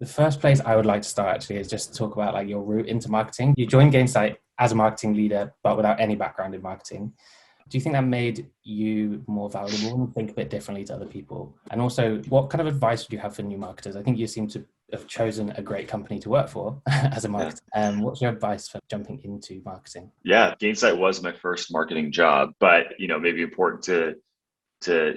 The first place I would like to start actually is just to talk about like your route into marketing. You joined Gainsight as a marketing leader, but without any background in marketing. Do you think that made you more valuable and think a bit differently to other people? And also, what kind of advice would you have for new marketers? I think you seem to have chosen a great company to work for as a Yeah. marketer. What's your advice for jumping into marketing? Yeah. Gainsight was my first marketing job, but maybe important to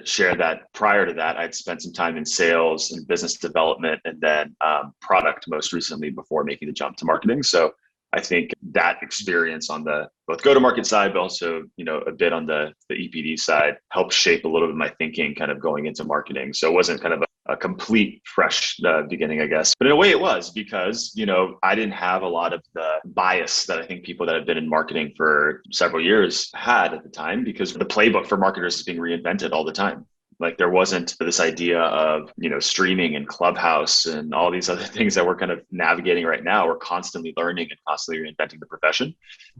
share that prior to that, I'd spent some time in sales and business development and then product most recently before making the jump to marketing. So I think that experience on the both go-to-market side, but also, a bit on the EPD side helped shape a little bit of my thinking kind of going into marketing. So it wasn't kind of a complete fresh beginning, I guess. But in a way it was because, I didn't have a lot of the bias that I think people that have been in marketing for several years had at the time because the playbook for marketers is being reinvented all the time. Like there wasn't this idea of, streaming and Clubhouse and all these other things that we're kind of navigating right now. We're constantly learning and constantly reinventing the profession.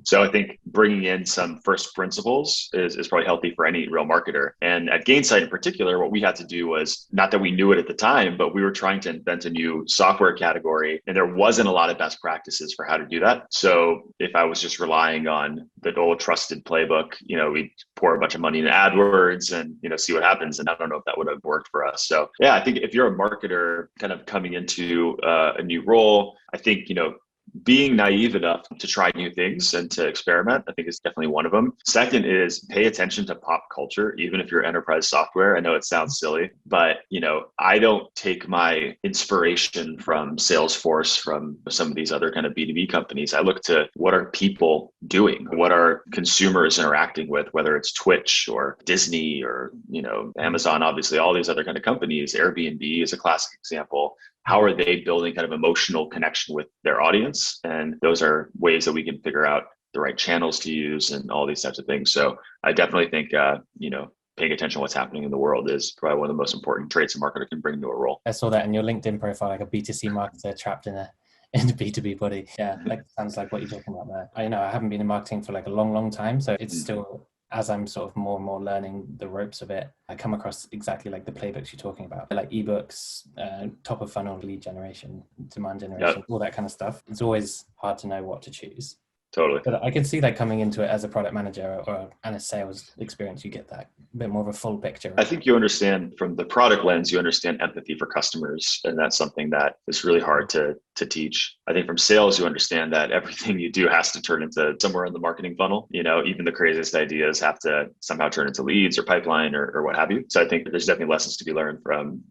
So I think bringing in some first principles is probably healthy for any real marketer. And at Gainsight in particular, what we had to do was not that we knew it at the time, but we were trying to invent a new software category and there wasn't a lot of best practices for how to do that. So if I was just relying on the old trusted playbook, we'd pour a bunch of money into AdWords and, see what happens. And I don't know if that would have worked for us. So yeah, I think if you're a marketer kind of coming into a new role, I think, being naive enough to try new things and to experiment, I think is definitely one of them. Second is pay attention to pop culture, even if you're enterprise software. I know it sounds silly, but I don't take my inspiration from Salesforce, from some of these other kind of B2B companies. I look to what are people doing? What are consumers interacting with, whether it's Twitch or Disney or, Amazon, obviously, all these other kind of companies. Airbnb is a classic example. How are they building kind of emotional connection with their audience? And those are ways that we can figure out the right channels to use and all these types of things. So I definitely think, paying attention to what's happening in the world is probably one of the most important traits a marketer can bring to a role. I saw that in your LinkedIn profile, like a B2C marketer trapped in a B2B body. Yeah, like sounds like what you're talking about there. I haven't been in marketing for like a long, long time. So it's still, as I'm sort of more and more learning the ropes of it, I come across exactly like the playbooks you're talking about, like ebooks, top of funnel lead generation, demand generation, all that kind of stuff. It's always hard to know what to choose. Totally. But I can see that coming into it as a product manager and a sales experience, you get that a bit more of a full picture. I think you understand from the product lens, you understand empathy for customers. And that's something that is really hard to teach. I think from sales, you understand that everything you do has to turn into somewhere in the marketing funnel. Even the craziest ideas have to somehow turn into leads or pipeline or what have you. So I think there's definitely lessons to be learned from,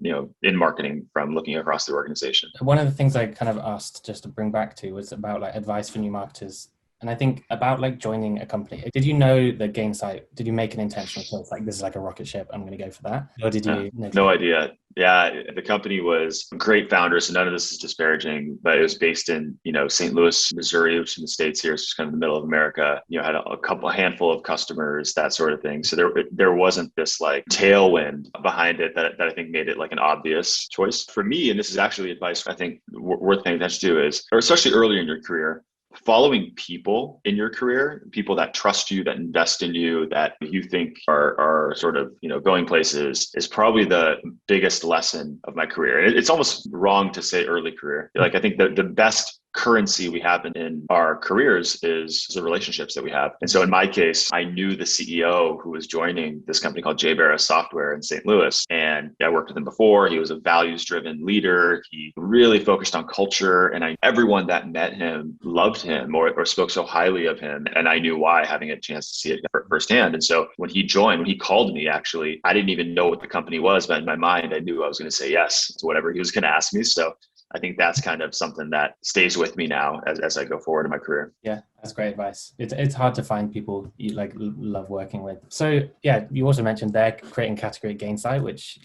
in marketing from looking across the organization. One of the things I kind of asked just to bring back to was about like advice for new marketers. And I think about like joining a company. Did you know that Gainsight, did you make an intentional choice? Like, this is like a rocket ship, I'm going to go for that? Or did you? No idea. Yeah, the company was great founders. So none of this is disparaging, but it was based in, St. Louis, Missouri, which is in the States here. So it's kind of the middle of America, had a handful of customers, that sort of thing. So there wasn't this like tailwind behind it that I think made it like an obvious choice for me. And this is actually advice I think worth paying attention to is, or especially earlier in your career, following people in your career, people that trust you, that invest in you, that you think are sort of, going places is probably the biggest lesson of my career. It's almost wrong to say early career. Like I think the best currency we have in our careers is the relationships that we have. And so in my case, I knew the CEO who was joining this company called JBarra Software in St. Louis. And I worked with him before. He was a values-driven leader. He really focused on culture. And everyone that met him loved him or spoke so highly of him. And I knew why, having a chance to see it firsthand. And so when he called me, actually, I didn't even know what the company was, but in my mind, I knew I was going to say yes to whatever he was going to ask me. So I think that's kind of something that stays with me now as I go forward in my career. Yeah, that's great advice. It's hard to find people you like love working with. So yeah, you also mentioned there creating category at Gainsight, which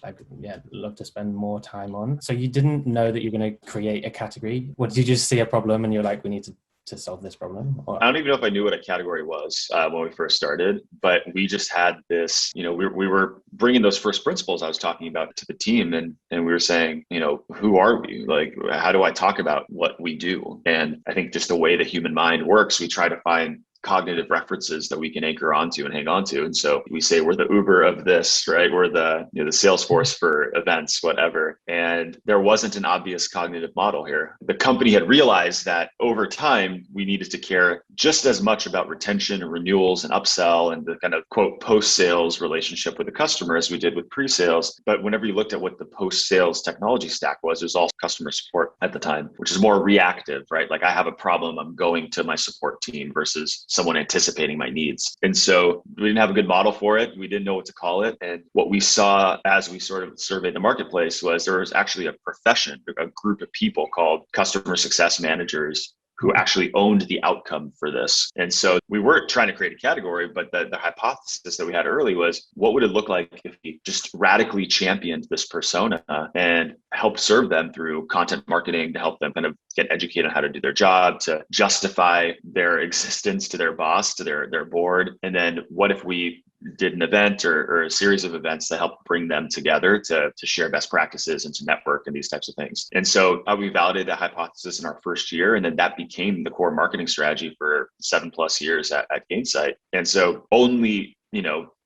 love to spend more time on. So you didn't know that you're going to create a category. Or did you just see a problem and you're like, we need to solve this problem? I don't even know if I knew what a category was when we first started, but we just had this, we were bringing those first principles I was talking about to the team. And we were saying, who are we? Like, how do I talk about what we do? And I think just the way the human mind works, we try to find cognitive references that we can anchor onto and hang on to. And so we say we're the Uber of this, right? We're the, the Salesforce for events, whatever. And there wasn't an obvious cognitive model here. The company had realized that over time, we needed to care just as much about retention and renewals and upsell and the kind of quote post-sales relationship with the customer as we did with pre-sales. But whenever you looked at what the post-sales technology stack was, it was all customer support at the time, which is more reactive, right? Like I have a problem, I'm going to my support team versus someone anticipating my needs. And so we didn't have a good model for it. We didn't know what to call it. And what we saw as we sort of surveyed the marketplace was there was actually a profession, a group of people called customer success managers who actually owned the outcome for this. And so we weren't trying to create a category, but the hypothesis that we had early was, what would it look like if we just radically championed this persona and helped serve them through content marketing to help them kind of get educated on how to do their job, to justify their existence to their boss, to their board. And then what if we did an event or a series of events to help bring them together to share best practices and to network and these types of things. And so we validated that hypothesis in our first year, and then that became the core marketing strategy for 7+ years at Gainsight. And so only,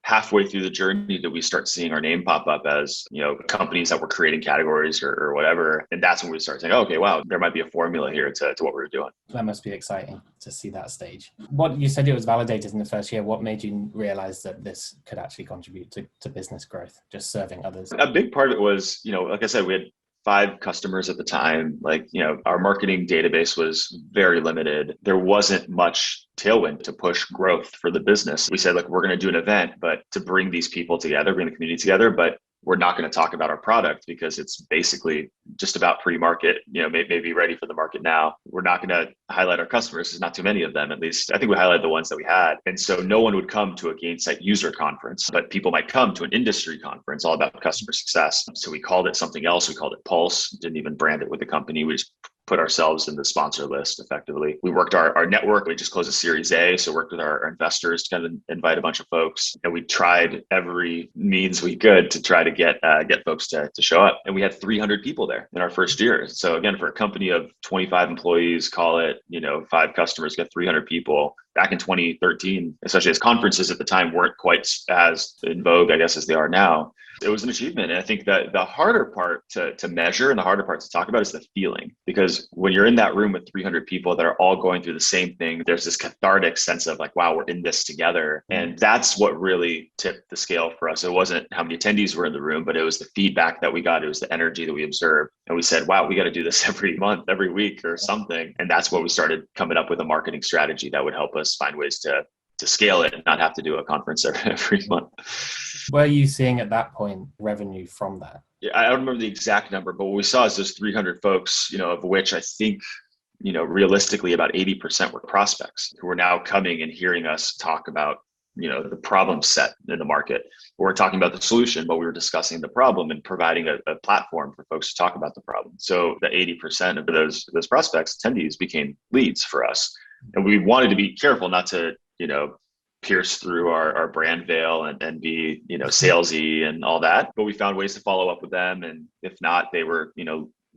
halfway through the journey did we start seeing our name pop up as, companies that were creating categories or whatever. And that's when we started saying, okay, wow, there might be a formula here to what we're doing. That must be exciting to see that stage. What you said, it was validated in the first year. What made you realize that this could actually contribute to business growth, just serving others? A big part of it was, like I said, we had 5 customers at the time. Our marketing database was very limited. There wasn't much tailwind to push growth for the business. We said, look, we're going to do an event, but to bring these people together, bring the community together, but we're not going to talk about our product because it's basically just about pre-market, maybe ready for the market now. We're not going to highlight our customers. There's not too many of them, at least. I think we highlighted the ones that we had. And so no one would come to a Gainsight user conference, but people might come to an industry conference all about customer success. So we called it something else. We called it Pulse, didn't even brand it with the company. We just put ourselves in the sponsor list effectively. We worked our network. We just closed a Series A. So worked with our investors to kind of invite a bunch of folks. And we tried every means we could to try to get folks to show up. And we had 300 people there in our first year. So again, for a company of 25 employees, call it, 5 customers, get 300 people. Back in 2013, especially as conferences at the time weren't quite as in vogue, I guess, as they are now. It was an achievement. And I think that the harder part to measure and the harder part to talk about is the feeling. Because when you're in that room with 300 people that are all going through the same thing, there's this cathartic sense of like, wow, we're in this together. And that's what really tipped the scale for us. It wasn't how many attendees were in the room, but it was the feedback that we got. It was the energy that we observed. And we said, wow, we got to do this every month, every week or something. And that's what we started coming up with a marketing strategy that would help us find ways to scale it and not have to do a conference every month. Were you seeing at that point revenue from that? Yeah, I don't remember the exact number, but what we saw is those 300 folks, of which I think, realistically about 80% were prospects who were now coming and hearing us talk about, the problem set in the market. We're talking about the solution, but we were discussing the problem and providing a platform for folks to talk about the problem. So the 80% of those prospects, attendees, became leads for us. And we wanted to be careful not to, pierce through our brand veil and be, salesy and all that. But we found ways to follow up with them. And if not, they were,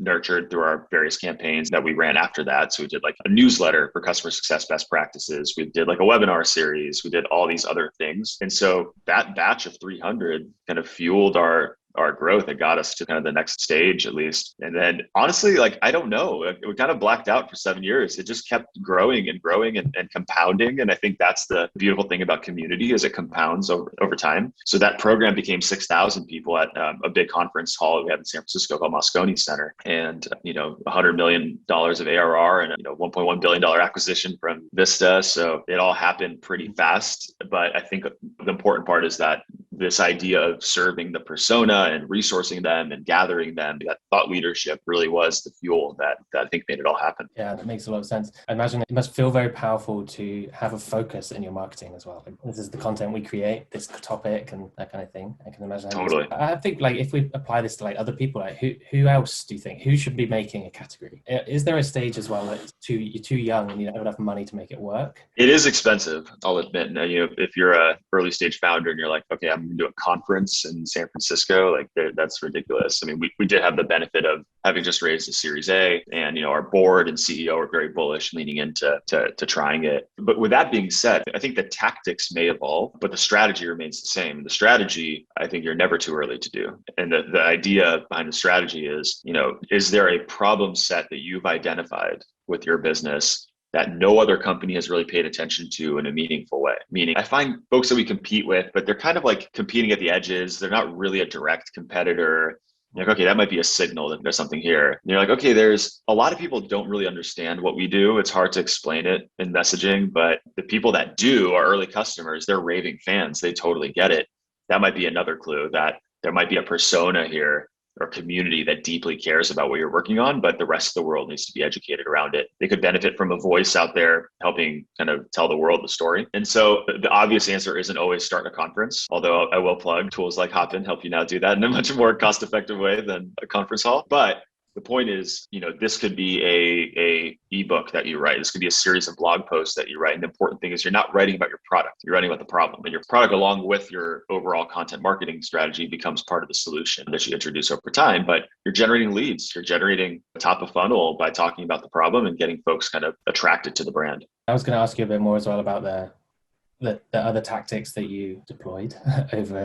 nurtured through our various campaigns that we ran after that. So we did like a newsletter for customer success best practices. We did like a webinar series. We did all these other things. And so that batch of 300 kind of fueled our growth. It got us to kind of the next stage, at least. And then honestly, I don't know, we kind of blacked out for 7 years. It just kept growing and growing and compounding. And I think that's the beautiful thing about community is it compounds over time. So that program became 6,000 people at a big conference hall we have in San Francisco called Moscone Center. And, $100 million of ARR and, $1.1 billion acquisition from Vista. So it all happened pretty fast. But I think the important part is that this idea of serving the persona and resourcing them and gathering them, that thought leadership really was the fuel that I think made it all happen. Yeah, that makes a lot of sense. I imagine it must feel very powerful to have a focus in your marketing as well. Like, this is the content we create, this topic and that kind of thing. I can imagine. Totally. I think if we apply this to other people, who else do you think, who should be making a category? Is there a stage as well that you're too young and you don't have enough money to make it work? It is expensive, I'll admit. Now, if you're a early stage founder and you're like, okay, I'm walking into a conference in San Francisco. Like that's ridiculous. I mean, we did have the benefit of having just raised a Series A, and our board and CEO are very bullish, leaning into to trying it. But with that being said, I think the tactics may evolve, but the strategy remains the same. The strategy, I think you're never too early to do. And the idea behind the strategy is there a problem set that you've identified with your business that no other company has really paid attention to in a meaningful way? Meaning, I find folks that we compete with, but they're kind of like competing at the edges. They're not really a direct competitor. You're like, okay, that might be a signal that there's something here. And you're like, okay, there's a lot of people don't really understand what we do. It's hard to explain it in messaging, but the people that do, our early customers, they're raving fans. They totally get it. That might be another clue that there might be a persona here or community that deeply cares about what you're working on, but the rest of the world needs to be educated around it. They could benefit from a voice out there helping kind of tell the world the story. And so the obvious answer isn't always start a conference, although I will plug tools like Hopin help you now do that in a much more cost-effective way than a conference hall. But the point is, this could be a ebook that you write. This could be a series of blog posts that you write. And the important thing is you're not writing about your product. You're writing about the problem. And your product, along with your overall content marketing strategy, becomes part of the solution that you introduce over time. But you're generating leads. You're generating top of funnel by talking about the problem and getting folks kind of attracted to the brand. I was going to ask you a bit more as well about the other tactics that you deployed over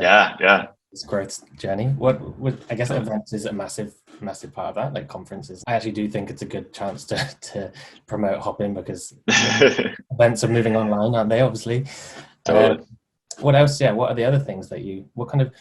this growth journey. I guess events is a massive part of that, like conferences. I actually do think it's a good chance to promote Hopin because events are moving online, aren't they? Obviously. Totally. What else? Yeah. What are the other things that what kind of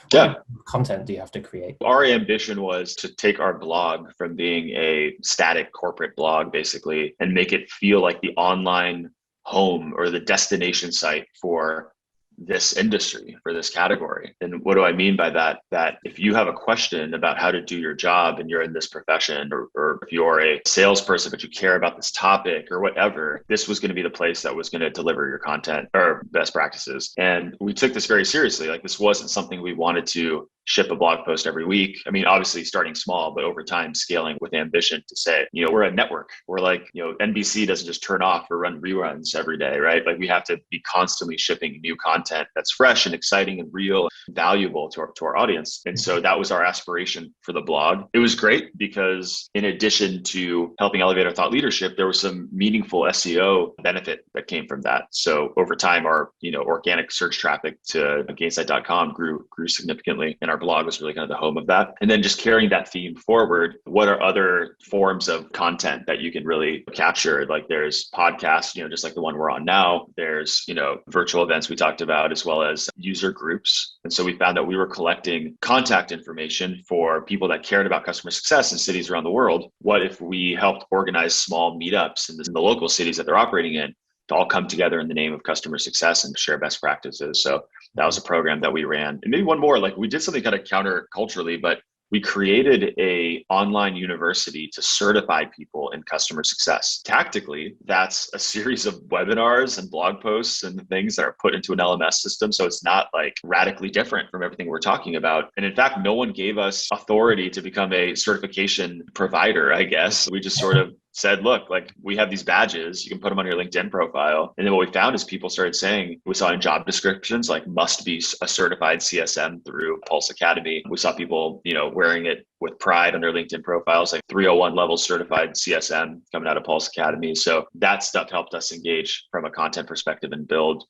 content do you have to create? Our ambition was to take our blog from being a static corporate blog, basically, and make it feel like the online home or the destination site for this industry, for this category. And what do I mean by that? That if you have a question about how to do your job and you're in this profession, or if you're a salesperson, but you care about this topic or whatever, this was going to be the place that was going to deliver your content or best practices. And we took this very seriously. Like, this wasn't something we wanted to ship a blog post every week. I mean, obviously starting small, but over time scaling with ambition to say, we're a network. We're like, NBC doesn't just turn off or run reruns every day, right? Like, we have to be constantly shipping new content that's fresh and exciting and real and valuable to our audience. And so that was our aspiration for the blog. It was great because in addition to helping elevate our thought leadership, there was some meaningful SEO benefit that came from that. So over time, our organic search traffic to Gainsight.com grew significantly, and our blog was really kind of the home of that. And then just carrying that theme forward, what are other forms of content that you can really capture? Like, there's podcasts, just like the one we're on now. There's, virtual events we talked about, as well as user groups. And so we found that we were collecting contact information for people that cared about customer success in cities around the world. What if we helped organize small meetups in the local cities that they're operating in to all come together in the name of customer success and share best practices? So that was a program that we ran. And maybe one more, like, we did something kind of counter culturally, but we created a online university to certify people in customer success. Tactically, that's a series of webinars and blog posts and things that are put into an LMS system. So it's not like radically different from everything we're talking about. And in fact, no one gave us authority to become a certification provider, I guess. We just sort of said, look, like, we have these badges, you can put them on your LinkedIn profile. And then what we found is people started saying, we saw in job descriptions, like, must be a certified CSM through Pulse Academy. We saw people, wearing it with pride on their LinkedIn profiles, like 301 level certified CSM coming out of Pulse Academy. So that stuff helped us engage from a content perspective and build,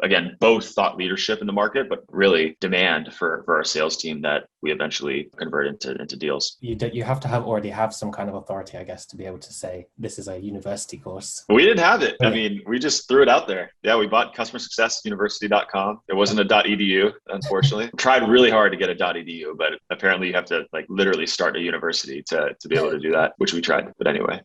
again, both thought leadership in the market, but really demand for our sales team that we eventually convert into deals. You have to already have some kind of authority, I guess, to be able to say this is a university course. We didn't have it. I mean, we just threw it out there. Yeah, we bought customersuccessuniversity.com. It wasn't a .edu, unfortunately. Tried really hard to get a .edu, but apparently you have to literally start a university to be able to do that, which we tried. But anyway.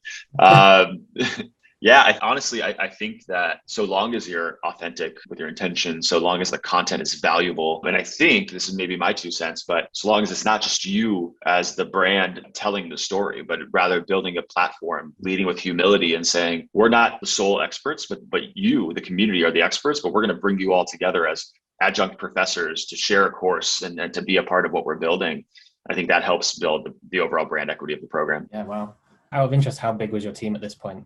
Yeah, I think that so long as you're authentic with your intention, so long as the content is valuable, and I think this is maybe my 2 cents, but so long as it's not just you as the brand telling the story, but rather building a platform, leading with humility and saying, we're not the sole experts, but you, the community, are the experts, but we're going to bring you all together as adjunct professors to share a course and to be a part of what we're building. I think that helps build the overall brand equity of the program. Yeah, wow. Out of interest, how big was your team at this point?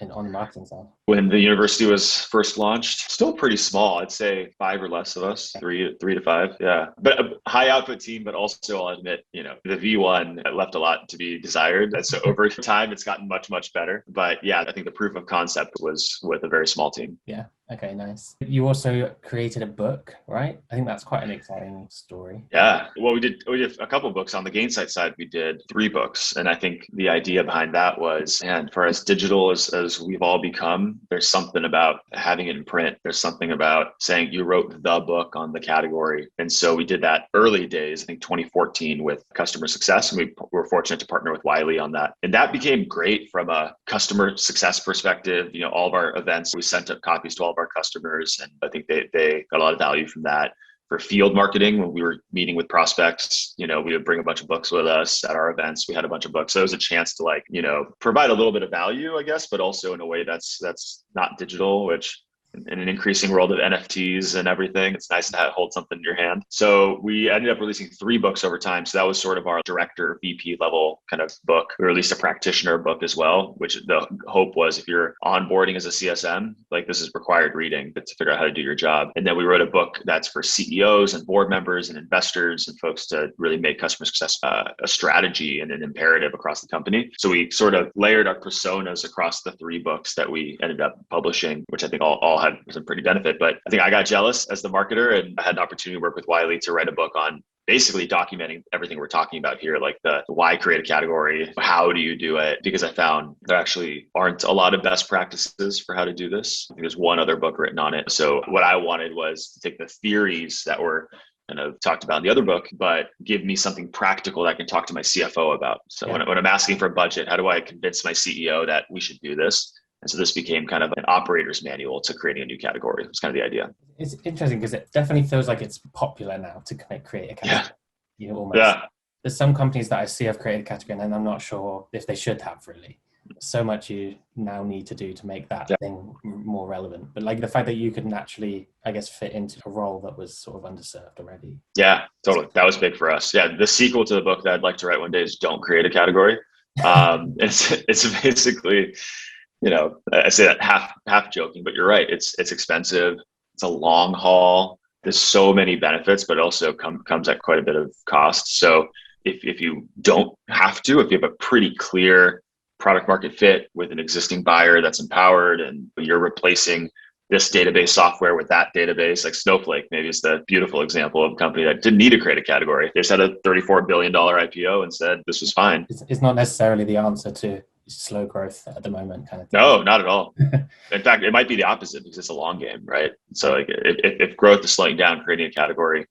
on the marketing side? When the university was first launched, still pretty small. I'd say 5 or less of us, three to five. Yeah. But a high output team, but also I'll admit, the V1 left a lot to be desired. And so over time, it's gotten much, much better. But yeah, I think the proof of concept was with a very small team. Yeah. Okay, nice. You also created a book, right? I think that's quite an exciting story. Yeah. Well, we did a couple of books. On the Gainsight side, we did 3 books. And I think the idea behind that was, man, for as digital as we've all become, there's something about having it in print. There's something about saying you wrote the book on the category. And so we did that early days, I think 2014 with customer success. And we were fortunate to partner with Wiley on that. And that became great from a customer success perspective. All of our events, we sent up copies to all of our customers. And I think they got a lot of value from that. For field marketing, when we were meeting with prospects, we would bring a bunch of books with us at our events. We had a bunch of books. So it was a chance to provide a little bit of value, I guess, but also in a way that's not digital, which in an increasing world of NFTs and everything, it's nice to hold something in your hand. So we ended up releasing 3 books over time. So that was sort of our director, VP level kind of book. We released a practitioner book as well, which the hope was if you're onboarding as a CSM, this is required reading to figure out how to do your job. And then we wrote a book that's for CEOs and board members and investors and folks to really make customer success a strategy and an imperative across the company. So we sort of layered our personas across the 3 books that we ended up publishing, which I think all had some pretty benefit. But I think I got jealous as the marketer, and I had an opportunity to work with Wiley to write a book on basically documenting everything we're talking about here, like the why create a category, how do you do it? Because I found there actually aren't a lot of best practices for how to do this. I think there's one other book written on it. So what I wanted was to take the theories that were kind of talked about in the other book, but give me something practical that I can talk to my CFO about. So when I'm asking for a budget, how do I convince my CEO that we should do this? And so this became kind of an operator's manual to creating a new category. It's kind of the idea. It's interesting because it definitely feels like it's popular now to create a category. Almost. Yeah. There's some companies that I see have created a category and I'm not sure if they should have really. So much you now need to do to make that thing more relevant. But the fact that you could naturally, I guess, fit into a role that was sort of underserved already. Yeah, totally. That was big for us. Yeah. The sequel to the book that I'd like to write one day is Don't Create a Category. It's basically, I say that half joking, but you're right. It's expensive. It's a long haul. There's so many benefits, but also comes at quite a bit of cost. So if you don't have to, if you have a pretty clear product market fit with an existing buyer that's empowered and you're replacing this database software with that database, like Snowflake, maybe it's the beautiful example of a company that didn't need to create a category. They just had a $34 billion IPO and said, this was fine. It's not necessarily the answer to slow growth at the moment kind of thing. No, not at all. In fact, it might be the opposite because it's a long game, right? So if growth is slowing down, creating a category,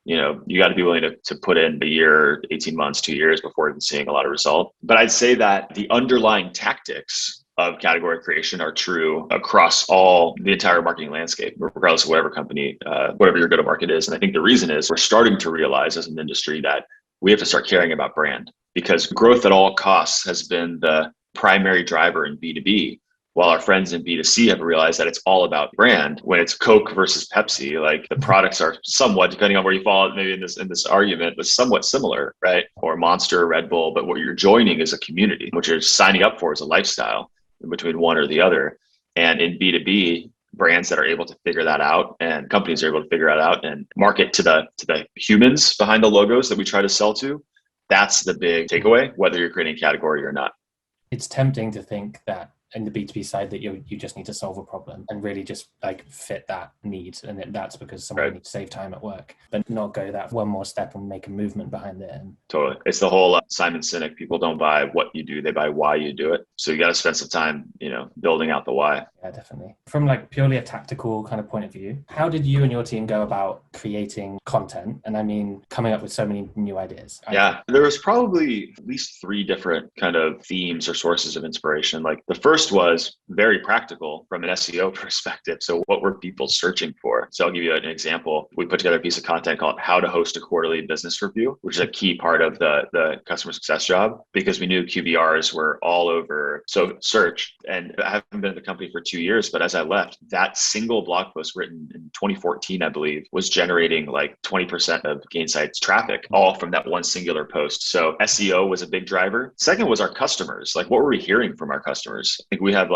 you got to be willing to put in a year, 18 months, 2 years before even seeing a lot of result. But I'd say that the underlying tactics of category creation are true across the entire marketing landscape, regardless of whatever company, whatever your go-to-market is. And I think the reason is we're starting to realize as an industry that we have to start caring about brand, because growth at all costs has been the primary driver in B2B, while our friends in B2C have realized that it's all about brand. When it's Coke versus Pepsi, the products are somewhat, depending on where you fall maybe in this argument, but somewhat similar, right? Or Monster, Red Bull, but what you're joining is a community. What you're signing up for is a lifestyle in between one or the other. And in B2B, brands that are able to figure that out and companies are able to figure that out and market to the humans behind the logos that we try to sell to, that's the big takeaway, whether you're creating a category or not. It's tempting to think that in the B2B side that you just need to solve a problem and really just fit that need. And that's because someone needs to save time at work, but not go that one more step and make a movement behind it. Totally. It's the whole Simon Sinek, people don't buy what you do, they buy why you do it. So you got to spend some time, building out the why. Yeah, definitely. From purely a tactical kind of point of view, how did you and your team go about creating content? And I mean, coming up with so many new ideas. Yeah, there was probably at least 3 different kind of themes or sources of inspiration. The first was very practical from an SEO perspective. So what were people searching for? So I'll give you an example. We put together a piece of content called How to Host a Quarterly Business Review, which is a key part of the customer success job, because we knew QBRs were all over search. And I haven't been in the company for 2 years, but as I left, that single blog post written in 2014, I believe, was generating 20% of Gainsight's traffic, all from that one singular post. So SEO was a big driver. Second was our customers. What were we hearing from our customers? I think we have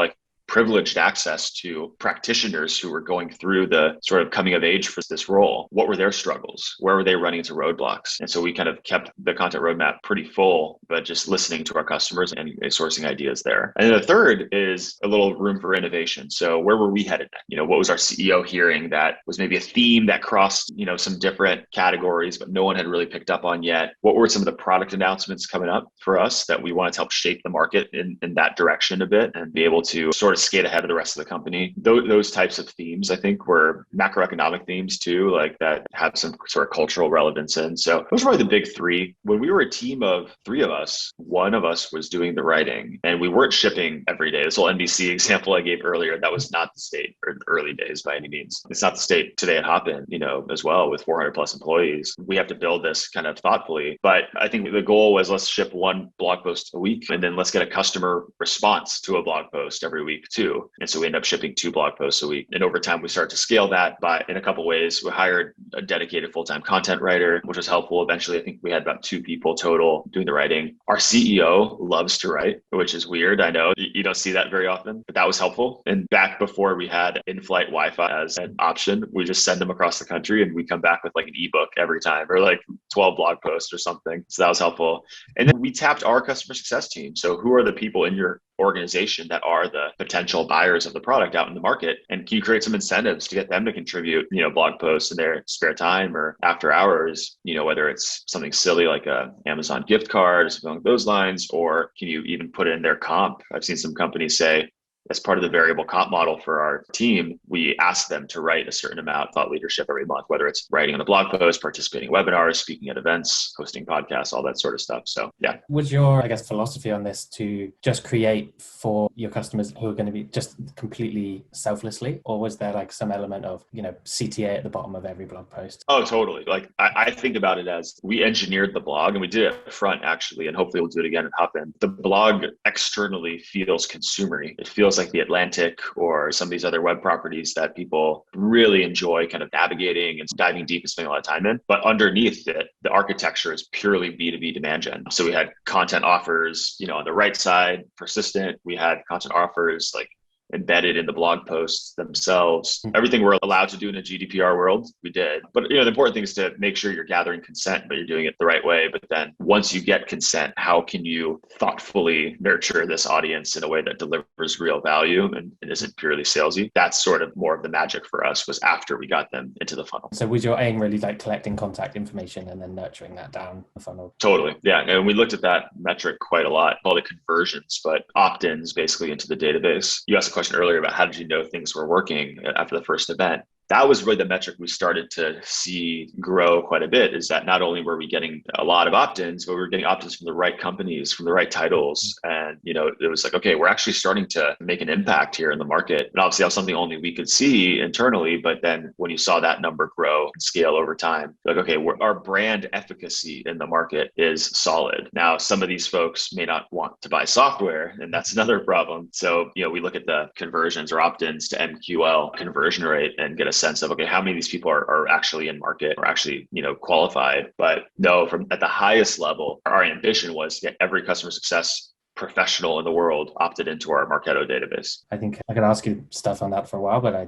privileged access to practitioners who were going through the sort of coming of age for this role. What were their struggles? Where were they running into roadblocks? And so we kind of kept the content roadmap pretty full, but just listening to our customers and sourcing ideas there. And then the third is a little room for innovation. So where were we headed? What was our CEO hearing that was maybe a theme that crossed, some different categories, but no one had really picked up on yet? What were some of the product announcements coming up for us that we wanted to help shape the market in that direction a bit and be able to sort of skate ahead of the rest of the company? Those types of themes, I think, were macroeconomic themes too, like that have some sort of cultural relevance in. So those were probably the big three. When we were a team of three of us, one of us was doing the writing, and we weren't shipping every day. This whole NBC example I gave earlier, that was not the state in the early days by any means. It's not the state today at Hopin, as well, with 400 plus employees. We have to build this kind of thoughtfully. But I think the goal was, let's ship one blog post a week, and then let's get a customer response to a blog post every week too. And so we end up shipping 2 blog posts a week. And over time, we started to scale that in a couple of ways. We hired a dedicated full-time content writer, which was helpful. Eventually, I think we had about 2 people total doing the writing. Our CEO loves to write, which is weird. I know you don't see that very often, but that was helpful. And back before we had in-flight Wi-Fi as an option, we just send them across the country and we come back with like an ebook every time, or like 12 blog posts or something. So that was helpful. And then we tapped our customer success team. So who are the people in your organization that are the potential buyers of the product out in the market? And can you create some incentives to get them to contribute, blog posts in their spare time or after hours, whether it's something silly like a Amazon gift card or something along those lines, or can you even put it in their comp? I've seen some companies say, as part of the variable comp model for our team, we ask them to write a certain amount of thought leadership every month, whether it's writing on a blog post, participating in webinars, speaking at events, hosting podcasts, all that sort of stuff. So yeah. Was your, philosophy on this to just create for your customers who are going to be just completely selflessly, or was there like some element of, CTA at the bottom of every blog post? Oh, totally. Like I think about it as we engineered the blog, and we did it up front actually, and hopefully we'll do it again at Hopin. The blog externally feels consumery. It feels like The Atlantic or some of these other web properties that people really enjoy kind of navigating and diving deep and spending a lot of time in. But underneath it, the architecture is purely B2B demand gen. So we had content offers, on the right side, persistent. We had content offers like embedded in the blog posts themselves. Everything we're allowed to do in a GDPR world, we did. But the important thing is to make sure you're gathering consent, but you're doing it the right way. But then once you get consent, how can you thoughtfully nurture this audience in a way that delivers real value and isn't purely salesy? That's sort of more of the magic for us, was after we got them into the funnel. So was your aim really like collecting contact information and then nurturing that down the funnel? Totally. Yeah. And we looked at that metric quite a lot, called it conversions, but opt-ins basically into the database. You asked a question earlier about how did you know things were working after the first event. That was really the metric we started to see grow quite a bit, is that not only were we getting a lot of opt-ins, but we were getting opt-ins from the right companies, from the right titles. And, it was like, okay, we're actually starting to make an impact here in the market. And obviously that was something only we could see internally. But then when you saw that number grow and scale over time, like, okay, our brand efficacy in the market is solid. Now, some of these folks may not want to buy software, and that's another problem. So, we look at the conversions or opt-ins to MQL conversion rate and get a sense of, okay, how many of these people are actually in market or actually, qualified. But no, from at the highest level, our ambition was to get every customer success professional in the world opted into our Marketo database. I think I could ask you stuff on that for a while, but I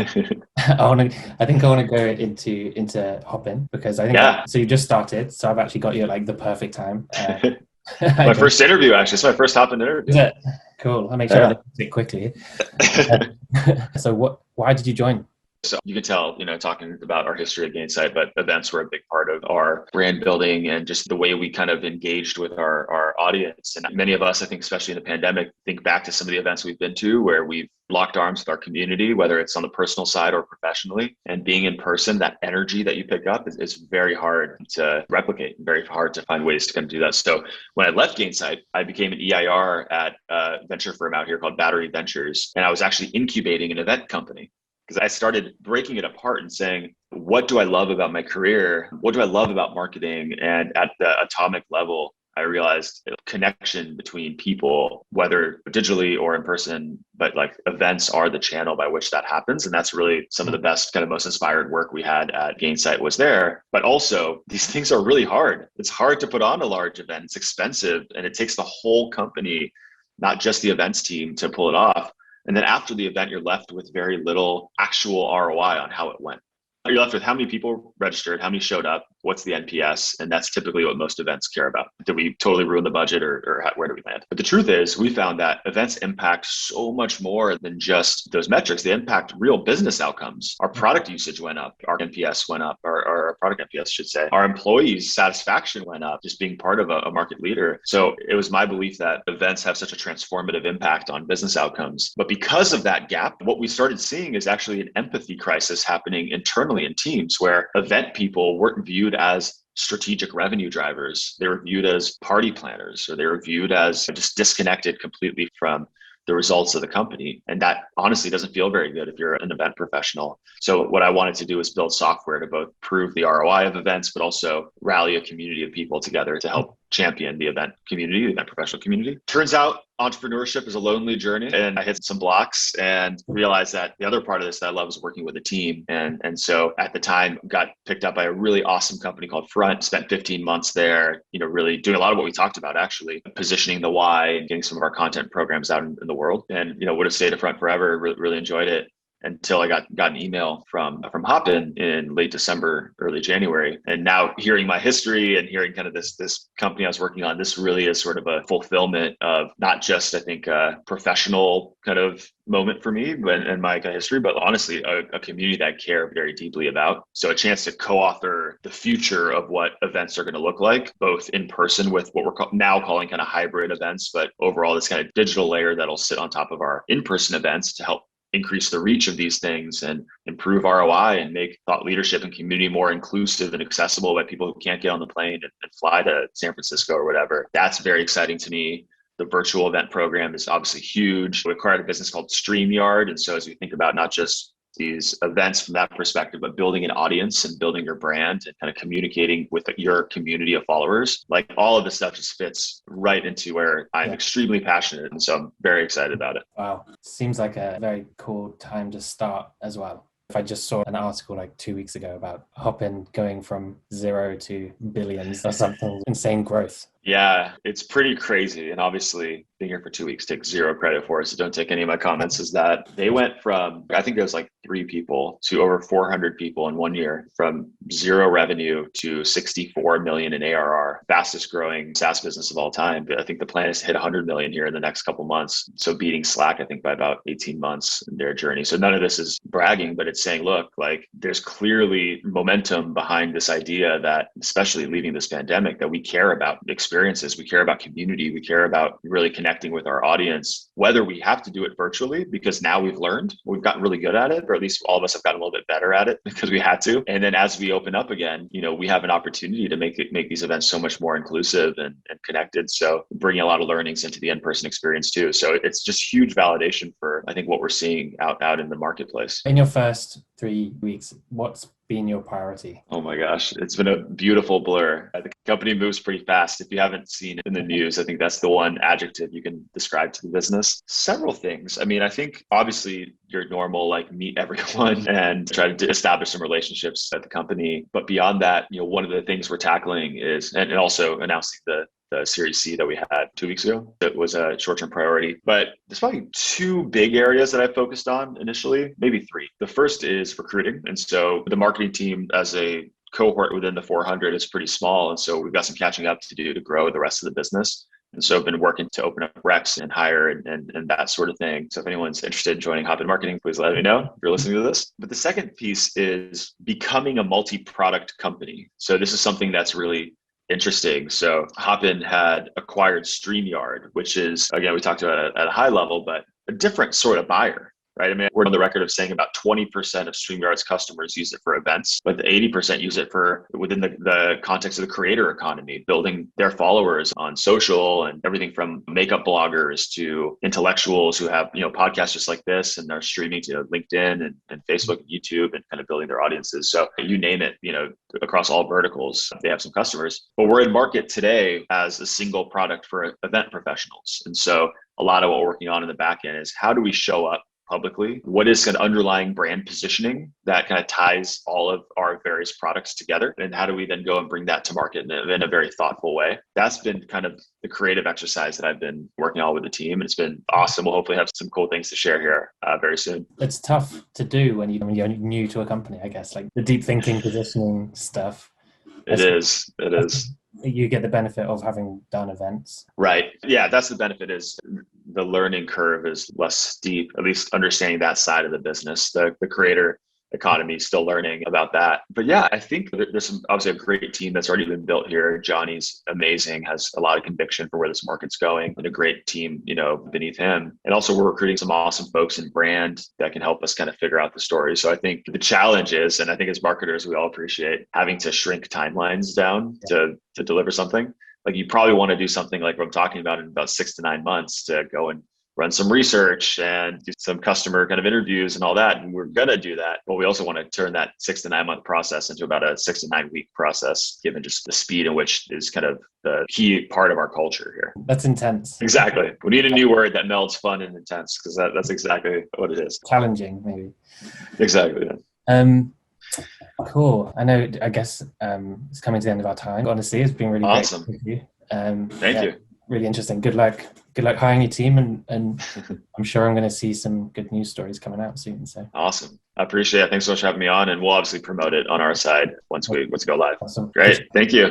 think I want to go into Hopin, because I think so you just started, so I've actually got you at like the perfect time. My first interview, actually. It's my first Hopin interview. Is it? Cool. I'll make sure I do it quickly. So why did you join? So you can tell, talking about our history at Gainsight, but events were a big part of our brand building and just the way we kind of engaged with our audience. And many of us, I think, especially in the pandemic, think back to some of the events we've been to where we've locked arms with our community, whether it's on the personal side or professionally. And being in person, that energy that you pick up is very hard to replicate, very hard to find ways to kind of do that. So when I left Gainsight, I became an EIR at a venture firm out here called Battery Ventures. And I was actually incubating an event company, because I started breaking it apart and saying, what do I love about my career? What do I love about marketing? And at the atomic level, I realized the connection between people, whether digitally or in person, but like events are the channel by which that happens. And that's really some of the best, kind of most inspired work we had at Gainsight was there. But also these things are really hard. It's hard to put on a large event. It's expensive, and it takes the whole company, not just the events team, to pull it off. And then after the event, you're left with very little actual ROI on how it went. You're left with how many people registered, how many showed up, what's the NPS, and that's typically what most events care about. Did we totally ruin the budget, or where do we land? But the truth is, we found that events impact so much more than just those metrics. They impact real business outcomes. Our product usage went up, our NPS went up, or our product NPS should say. Our employees' satisfaction went up just being part of a market leader. So it was my belief that events have such a transformative impact on business outcomes. But because of that gap, what we started seeing is actually an empathy crisis happening internally in teams, where event people weren't viewed as strategic revenue drivers. They were viewed as party planners, or they were viewed as just disconnected completely from the results of the company. And that honestly doesn't feel very good if you're an event professional. So what I wanted to do was build software to both prove the ROI of events, but also rally a community of people together to help champion the event community, the event professional community. Turns out entrepreneurship is a lonely journey, and I hit some blocks and realized that the other part of this that I love is working with a team. And so at the time got picked up by a really awesome company called Front, spent 15 months there, really doing a lot of what we talked about, actually positioning the why and getting some of our content programs out in the world, and, would have stayed at Front forever, really enjoyed it. Until I got an email from Hopin in late December, early January. And now hearing my history and hearing kind of this company I was working on, this really is sort of a fulfillment of not just, I think, a professional kind of moment for me and my kind of history, but honestly, a community that I care very deeply about. So a chance to co-author the future of what events are going to look like, both in person with what we're now calling kind of hybrid events, but overall this kind of digital layer that'll sit on top of our in-person events to help increase the reach of these things and improve ROI and make thought leadership and community more inclusive and accessible by people who can't get on the plane and fly to San Francisco or whatever. That's very exciting to me. The virtual event program is obviously huge. We acquired a business called StreamYard. And so as we think about not just these events from that perspective, but building an audience and building your brand and kind of communicating with your community of followers, like all of this stuff just fits right into where I'm extremely passionate. And so I'm very excited about it. Wow. Seems like a very cool time to start as well. I just saw an article like 2 weeks ago about Hopin going from 0 to billions or something, insane growth. Yeah, it's pretty crazy. And obviously being here for 2 weeks takes zero credit for it. So don't take any of my comments as that. They went from, I think there was like 3 people to over 400 people in 1 year, from 0 revenue to 64 million in ARR, fastest growing SaaS business of all time. But I think the plan is to hit 100 million here in the next couple months. So beating Slack, I think, by about 18 months in their journey. So none of this is bragging, but it's saying, look, like there's clearly momentum behind this idea that, especially leading this pandemic, that we care about experiences, we care about community, we care about really connecting with our audience, whether we have to do it virtually, because now we've gotten really good at it, or at least all of us have gotten a little bit better at it because we had to. And then as we open up again, we have an opportunity to make these events so much more inclusive and connected. So bringing a lot of learnings into the in-person experience too. So it's just huge validation for, I think, what we're seeing out in the marketplace. In your first 3 weeks, what's been your priority? Oh my gosh, it's been a beautiful blur. The company moves pretty fast. If you haven't seen it in the news, I think that's the one adjective you can describe to the business. Several things. I mean, I think obviously your normal, like, meet everyone and try to establish some relationships at the company. But beyond that, one of the things we're tackling is, and also announcing the Series C that we had 2 weeks ago. That was a short-term priority. But there's probably 2 big areas that I focused on initially, maybe 3. The first is recruiting. And so the marketing team as a cohort within the 400 is pretty small. And so we've got some catching up to do to grow the rest of the business. And so I've been working to open up recs and hire and that sort of thing. So if anyone's interested in joining Hopin Marketing, please let me know if you're listening to this. But the second piece is becoming a multi-product company. So this is something that's really interesting. So Hopin had acquired StreamYard, which is, again, we talked about it at a high level, but a different sort of buyer, right? I mean, we're on the record of saying about 20% of StreamYard's customers use it for events, but the 80% use it for within the context of the creator economy, building their followers on social, and everything from makeup bloggers to intellectuals who have, podcasts just like this and are streaming to LinkedIn and Facebook and YouTube and kind of building their audiences. So you name it, across all verticals, they have some customers. But we're in market today as a single product for event professionals. And so a lot of what we're working on in the back end is how do we show up publicly? What is an underlying brand positioning that kind of ties all of our various products together? And how do we then go and bring that to market in a very thoughtful way? That's been kind of the creative exercise that I've been working on with the team. And it's been awesome. We'll hopefully have some cool things to share here very soon. It's tough to do when you're new to a company, I guess, like the deep thinking, positioning stuff. It is. You get the benefit of having done events. Right. Yeah, that's the benefit, is the learning curve is less steep, at least understanding that side of the business. The creator economy, still learning about that. But yeah, I think there's obviously a great team that's already been built here. Johnny's amazing, has a lot of conviction for where this market's going, and a great team, beneath him. And also we're recruiting some awesome folks in brand that can help us kind of figure out the story. So I think the challenge is, and I think as marketers, we all appreciate having to shrink timelines down to deliver something. Like you probably want to do something like what I'm talking about in about 6 to 9 months to go and run some research and do some customer kind of interviews and all that. And we're going to do that. But we also want to turn that 6 to 9 month process into about a 6 to 9 week process, given just the speed in which is kind of the key part of our culture here. That's intense. Exactly. We need a new word that melds fun and intense, because that's exactly what it is. Challenging, maybe. Exactly. Yeah. Cool. I guess it's coming to the end of our time. Honestly, it's been really awesome. Great with you. Thank you. Really interesting. Good luck hiring your team, and I'm sure I'm going to see some good news stories coming out soon. So awesome. I appreciate it. Thanks so much for having me on, and we'll obviously promote it on our side once we go live. Awesome. Great. Thank you.